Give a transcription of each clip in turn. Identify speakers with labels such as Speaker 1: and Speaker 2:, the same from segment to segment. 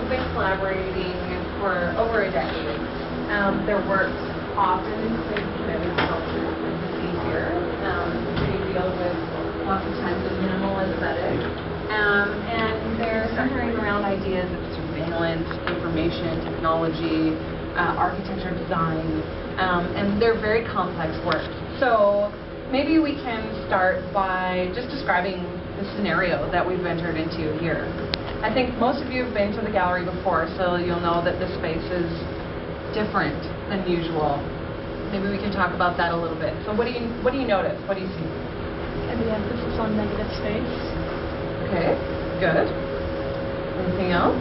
Speaker 1: who've been collaborating for over a decade. Their works often include committed sculptures, like you see here. They deal with lots of times a minimal aesthetic. And they're centering around ideas of surveillance, information, technology, architecture design, and they're very complex work. So maybe we can start by just describing the scenario that we've entered into here. I think most of you have been to the gallery before, so you'll know that this space is different than usual. Maybe we can talk about that a little bit. So what do you notice? What do you see?
Speaker 2: Heavy emphasis on negative space.
Speaker 1: Okay, good. Anything else?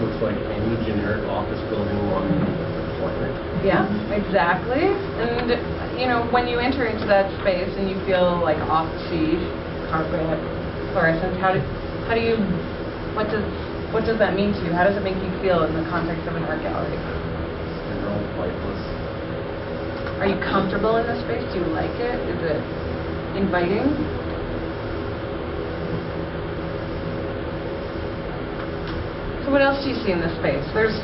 Speaker 3: Looks like any generic office building on the planet.
Speaker 1: Yeah, exactly. And you know, when you enter into that space and you feel like off the seat, carpet, fluorescence, what does that mean to you? How does it make you feel in the context of an art gallery?
Speaker 3: Sterile, lifeless.
Speaker 1: Are you comfortable in the space? Do you like it? Is it inviting? So what else do you see in this space? There's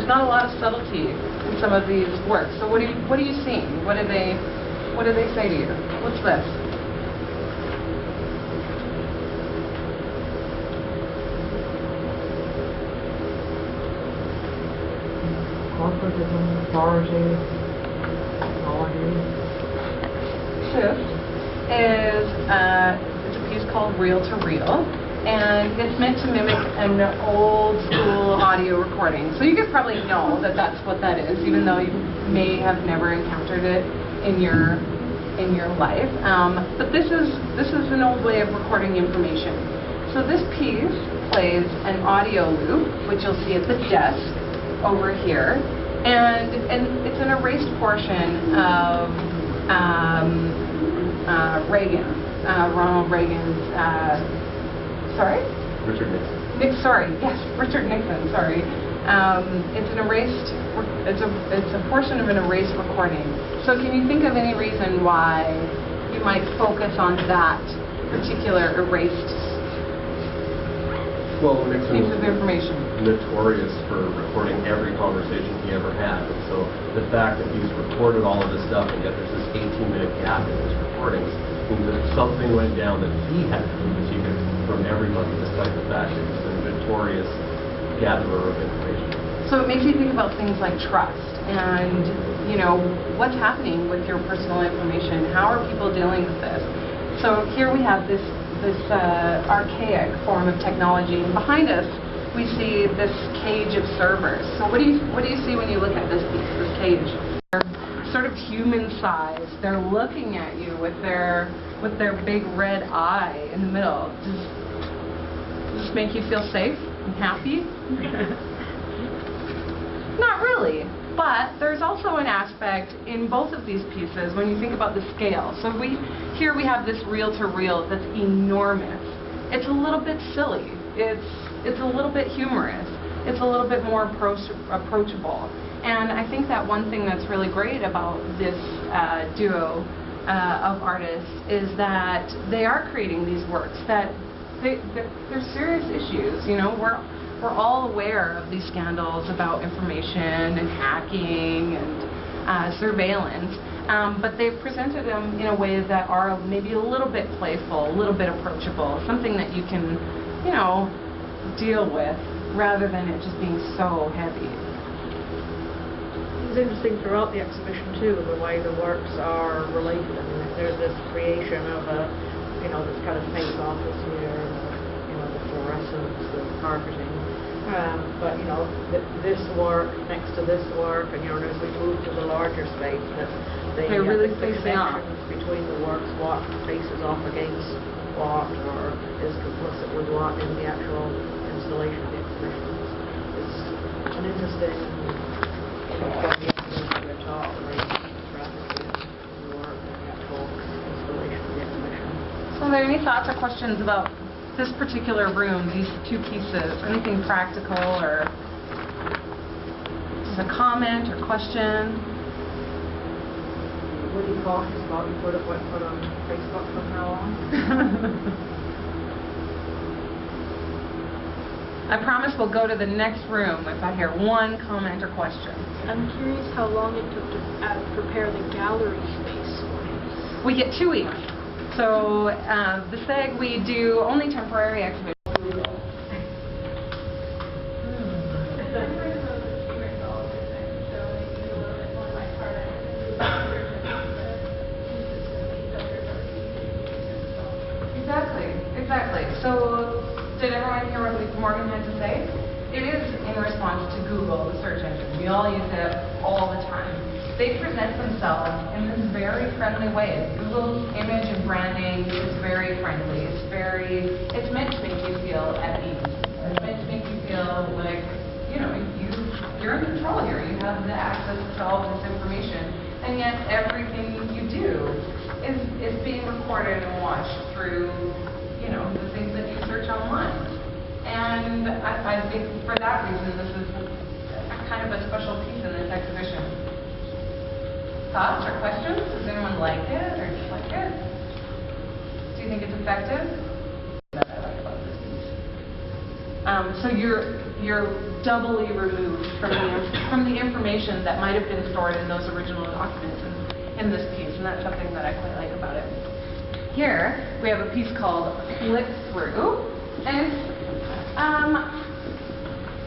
Speaker 1: not a lot of subtlety in some of these works. So what are you seeing? What do they say to you? What's this?
Speaker 4: Corporatism, authority, technology.
Speaker 1: Shift is it's a piece called Reel to Reel, and it's meant to mimic an old school audio recording. So you guys probably know that that's what that is, even though you may have never encountered it in your life. But this is an old way of recording information. So this piece plays an audio loop, which you'll see at the desk over here, and it's an erased portion of Ronald Reagan's. Sorry?
Speaker 3: Richard Nixon.
Speaker 1: Richard Nixon. Sorry. It's an erased. It's a portion of an erased recording. So can you think of any reason why you might focus on that particular erased
Speaker 3: Nixon
Speaker 1: piece of information?
Speaker 3: Notorious for recording every conversation he ever had, and so the fact that he's recorded all of this stuff and yet there's this 18-minute gap in his recordings means that something went down that he had to keep a secret from everybody, despite the fact that he's a notorious gatherer of information.
Speaker 1: So it makes you think about things like trust and, what's happening with your personal information? How are people dealing with this? So here we have this archaic form of technology, and behind us we see this cage of servers. So what do you see when you look at this piece, this cage? They're sort of human size. They're looking at you with their big red eye in the middle. Does this make you feel safe and happy? Not really. But there's also an aspect in both of these pieces when you think about the scale. So here we have this reel-to-reel that's enormous. It's a little bit silly. It's a little bit humorous. It's a little bit more approachable. And I think that one thing that's really great about this duo of artists is that they are creating these works that they're serious issues. We're all aware of these scandals about information and hacking and surveillance, but they've presented them in a way that are maybe a little bit playful, a little bit approachable, something that you can, deal with rather than it just being so heavy.
Speaker 4: It's interesting throughout the exhibition too, the way the works are related. I mean, there's this creation of this kind of fake office here, the fluorescence, the carpeting. But this work next to this work, and as we move to the larger space, that the connections between the works, what faces off against what, or is complicit with what in the actual installation of the exhibition. It's an interesting from the exhibition we're taught, strategy and the work and the actual installation of the exhibition.
Speaker 1: So are there any thoughts or questions about this particular room, these two pieces? Anything practical, or just a comment or question?
Speaker 4: What are you cautious about? You put on Facebook from now on?
Speaker 1: I promise we'll go to the next room if I hear one comment or question.
Speaker 2: I'm curious how long it took to prepare the gallery space.
Speaker 1: We get 2 weeks. So the SAAG, we do only temporary exhibitions. Exactly. So did everyone hear what Morgan had to say? It is in response to Google, the search engine. We all use it all the time. They present themselves in this very friendly way. Google's image and branding is very friendly. It's meant to make you feel at ease. It's meant to make you feel like, you're in control here. You have the access to all of this information. And yet everything you do is being recorded and watched through the things that you search online. And I think for that reason, this is kind of a special piece in this exhibition. Thoughts or questions? Does anyone like it or dislike it? Do you think it's effective? That I like about this piece. So you're doubly removed from the information that might have been stored in those original documents in this piece, and that's something that I quite like about it. Here, we have a piece called Flip Through, and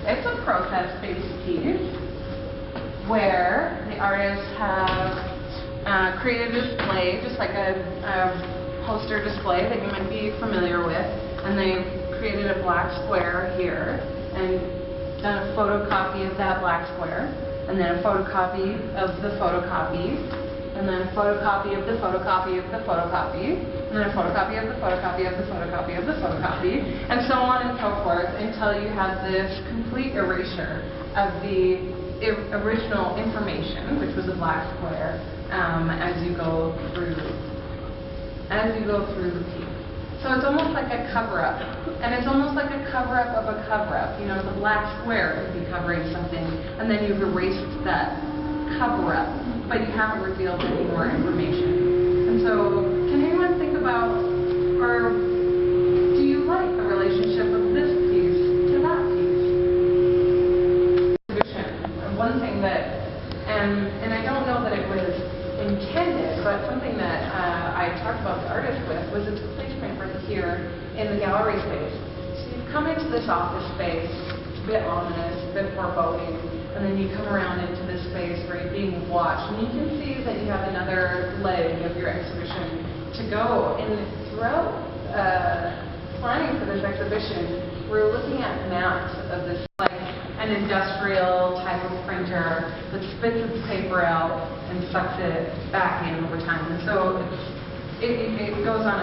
Speaker 1: it's a process-based piece where the artists have created a display, just like a poster display that you might be familiar with, and they've created a black square here, and done a photocopy of that black square, and then a photocopy of the photocopy, and then a photocopy of the photocopy of the photocopy, and then a photocopy of the photocopy of the photocopy of the photocopy, and so on and so forth until you have this complete erasure of the original information, which was a black square, as you go through the piece. So it's almost like a cover-up, and it's almost like a cover-up of a cover-up. The black square would be covering something, and then you've erased that cover-up, but you haven't revealed any more information. And so, can anyone think about, or do you like the relationship of this piece to that piece? One thing that, and I don't know that it was intended, but something that I talked about the artist with was its placement right here in the gallery space. So you come into this office space, it's a bit ominous, a bit foreboding, and then you come around into this space where you're being watched, and you can see that you have another leg of your exhibition to go. And throughout planning for this exhibition, we're looking at maps of this, like an industrial type of printer that spits its paper out and sucks it back in over time. And so it goes on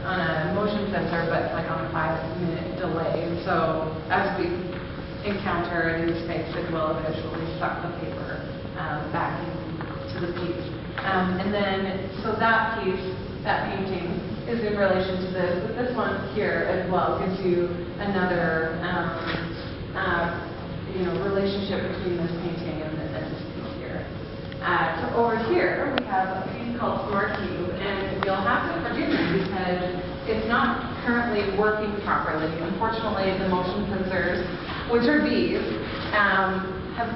Speaker 1: a motion sensor, but like on a 5-minute delay. And so as we encounter a new space, it will eventually suck the paper back into the piece. And then, so that piece, that painting, is in relation to this, but this one here as well gives you another relationship between this painting and this piece here. So over here, we have a piece called Smart Cube, and you'll have to forgive me because it's not currently working properly. Unfortunately, the motion sensors, which are these, have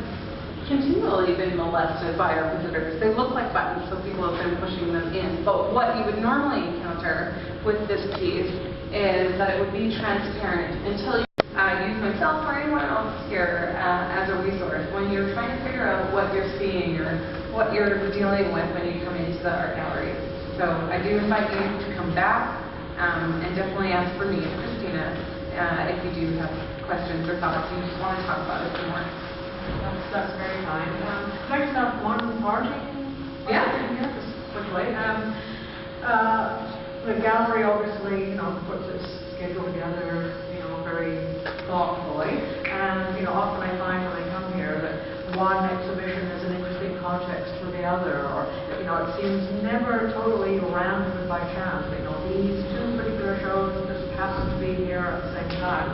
Speaker 1: continually been molested by our visitors. They look like buttons, so people have been pushing them in. But what you would normally encounter with this piece is that it would be transparent until you use myself or anyone else here as a resource when you're trying to figure out what you're seeing or what you're dealing with when you come into the art gallery. So I do invite you to come back and definitely ask for me, Christina, if you do have questions or thoughts you just want to talk about it some more.
Speaker 4: That's very kind. Can I just have one parting?
Speaker 1: Yeah.
Speaker 4: Just quickly. The gallery obviously, puts its schedule together, very thoughtfully. And, often I find when I come here that one exhibition is an interesting context for the other, or, it seems never totally random by chance. These two particular shows just happen to be here at the same time.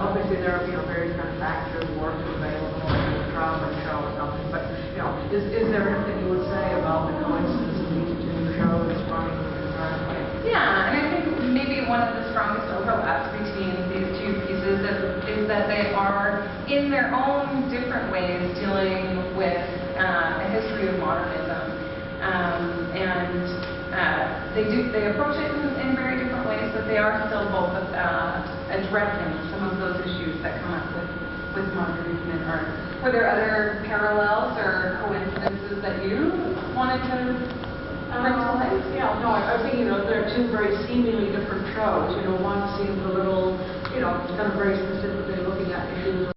Speaker 4: Obviously there are, various kind of factors, work available, like a traveling show or something, but, is there anything you would say about the coincidence of these two shows running concurrently?
Speaker 1: Yeah, and I think maybe one of the strongest overlaps between these two pieces is that in their own different ways dealing with a history of modernism. They approach it in very different ways, but they are still both addressing some of those issues that come up with modernism in art. Were there other parallels or coincidences that you wanted to bring to light?
Speaker 4: Yeah, no, I was thinking, they're two very seemingly different shows. One seems a little, kind of very specifically looking at issues